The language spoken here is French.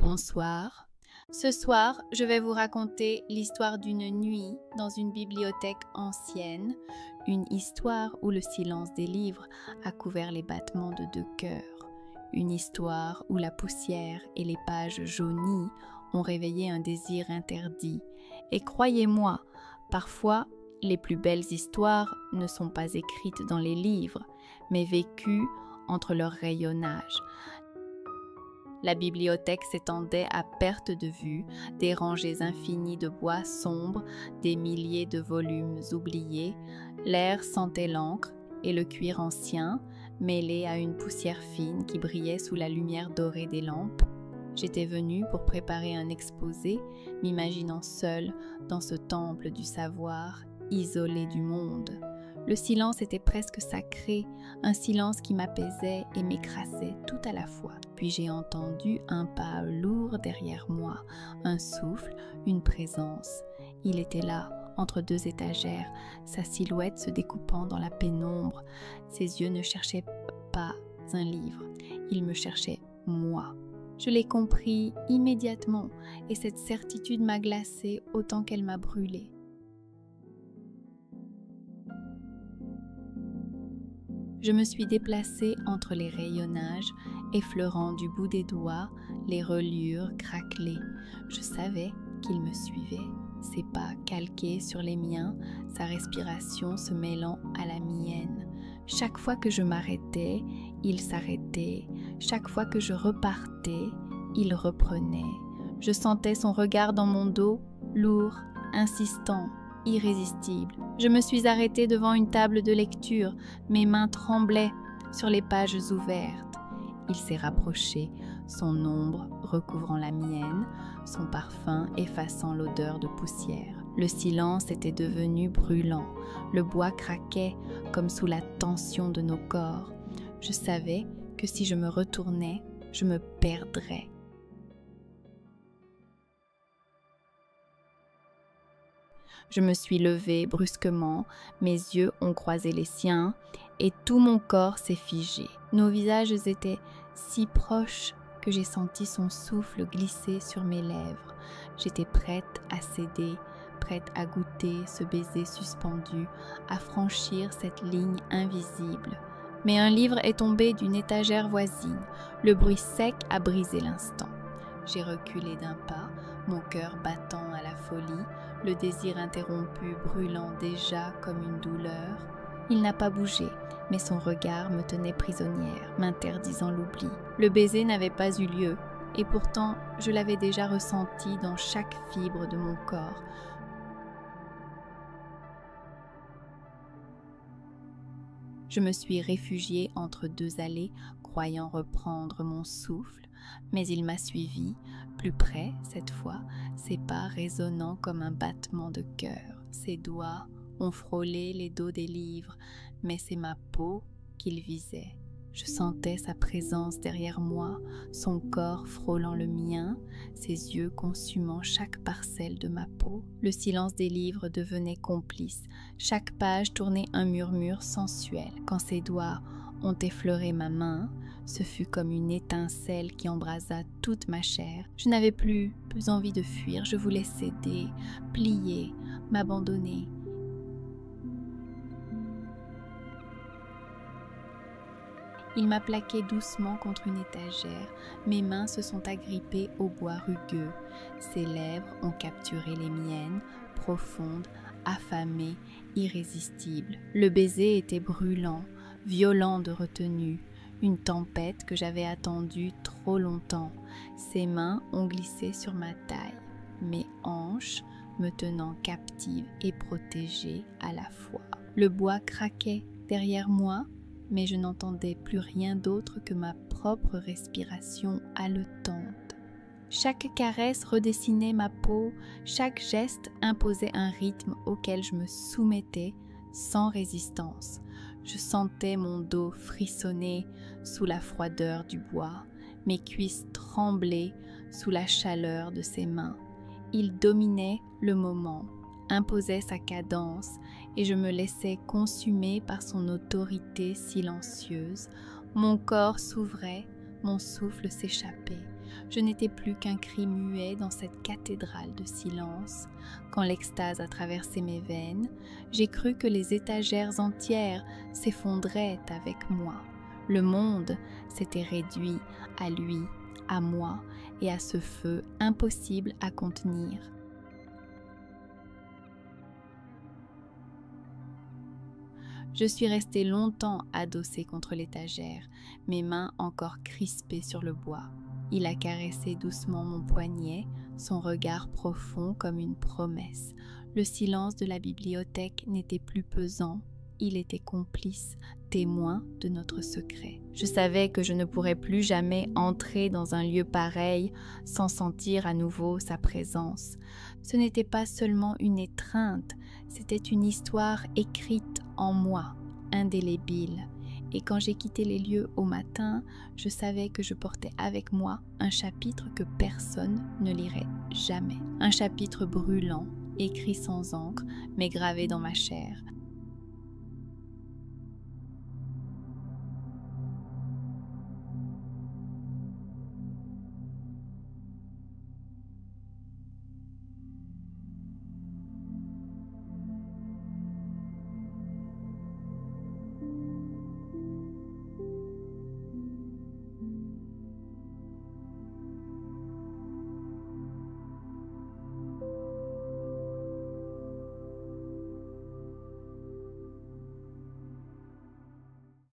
Bonsoir. Ce soir, je vais vous raconter l'histoire d'une nuit dans une bibliothèque ancienne, une histoire où le silence des livres a couvert les battements de deux cœurs, une histoire où la poussière et les pages jaunies ont réveillé un désir interdit. Et croyez-moi, parfois, les plus belles histoires ne sont pas écrites dans les livres, mais vécues entre leur rayonnage. La bibliothèque s'étendait à perte de vue, des rangées infinies de bois sombres, des milliers de volumes oubliés. L'air sentait l'encre et le cuir ancien, mêlé à une poussière fine qui brillait sous la lumière dorée des lampes. J'étais venue pour préparer un exposé, m'imaginant seule dans ce temple du savoir, isolée du monde. Le silence était presque sacré, un silence qui m'apaisait et m'écrasait tout à la fois. Puis j'ai entendu un pas lourd derrière moi, un souffle, une présence. Il était là, entre deux étagères, sa silhouette se découpant dans la pénombre. Ses yeux ne cherchaient pas un livre, ils me cherchaient moi. Je l'ai compris immédiatement et cette certitude m'a glacée autant qu'elle m'a brûlée. Je me suis déplacée entre les rayonnages, effleurant du bout des doigts les reliures craquelées. Je savais qu'il me suivait, ses pas calqués sur les miens, sa respiration se mêlant à la mienne. Chaque fois que je m'arrêtais, il s'arrêtait. Chaque fois que je repartais, il reprenait. Je sentais son regard dans mon dos, lourd, insistant, irrésistible. Je me suis arrêtée devant une table de lecture, mes mains tremblaient sur les pages ouvertes. Il s'est rapproché, son ombre recouvrant la mienne, son parfum effaçant l'odeur de poussière. Le silence était devenu brûlant, le bois craquait comme sous la tension de nos corps. Je savais que si je me retournais, je me perdrais. Je me suis levée brusquement, mes yeux ont croisé les siens et tout mon corps s'est figé. Nos visages étaient si proches que j'ai senti son souffle glisser sur mes lèvres. J'étais prête à céder, prête à goûter ce baiser suspendu, à franchir cette ligne invisible. Mais un livre est tombé d'une étagère voisine. Le bruit sec a brisé l'instant. J'ai reculé d'un pas, mon cœur battant à la folie, le désir interrompu brûlant déjà comme une douleur. Il n'a pas bougé, mais son regard me tenait prisonnière, m'interdisant l'oubli. Le baiser n'avait pas eu lieu, et pourtant je l'avais déjà ressenti dans chaque fibre de mon corps. Je me suis réfugiée entre deux allées, croyant reprendre mon souffle, mais il m'a suivi, plus près cette fois, ses pas résonnant comme un battement de cœur. Ses doigts ont frôlé les dos des livres, mais c'est ma peau qu'il visait. Je sentais sa présence derrière moi, son corps frôlant le mien, ses yeux consumant chaque parcelle de ma peau. Le silence des livres devenait complice, chaque page tournait un murmure sensuel. Quand ses doigts ont effleuré ma main, ce fut comme une étincelle qui embrasa toute ma chair. Je n'avais plus envie de fuir, je voulais céder, plier, m'abandonner. Il m'a plaqué doucement contre une étagère, mes mains se sont agrippées au bois rugueux, ses lèvres ont capturé les miennes, profondes, affamées, irrésistibles. Le baiser était brûlant, violent de retenue, une tempête que j'avais attendue trop longtemps. Ses mains ont glissé sur ma taille, mes hanches me tenant captive et protégée à la fois. Le bois craquait derrière moi, mais je n'entendais plus rien d'autre que ma propre respiration haletante. Chaque caresse redessinait ma peau, chaque geste imposait un rythme auquel je me soumettais sans résistance. Je sentais mon dos frissonner sous la froideur du bois, mes cuisses trembler sous la chaleur de ses mains. Il dominait le moment, imposait sa cadence et je me laissais consumer par son autorité silencieuse. Mon corps s'ouvrait, mon souffle s'échappait. Je n'étais plus qu'un cri muet dans cette cathédrale de silence. Quand l'extase a traversé mes veines, j'ai cru que les étagères entières s'effondraient avec moi. Le monde s'était réduit à lui, à moi et à ce feu impossible à contenir. Je suis restée longtemps adossée contre l'étagère, mes mains encore crispées sur le bois. Il a caressé doucement mon poignet, son regard profond comme une promesse. Le silence de la bibliothèque n'était plus pesant, il était complice, témoin de notre secret. Je savais que je ne pourrais plus jamais entrer dans un lieu pareil sans sentir à nouveau sa présence. Ce n'était pas seulement une étreinte, c'était une histoire écrite en moi, indélébile. Et quand j'ai quitté les lieux au matin, je savais que je portais avec moi un chapitre que personne ne lirait jamais. Un chapitre brûlant, écrit sans encre, mais gravé dans ma chair.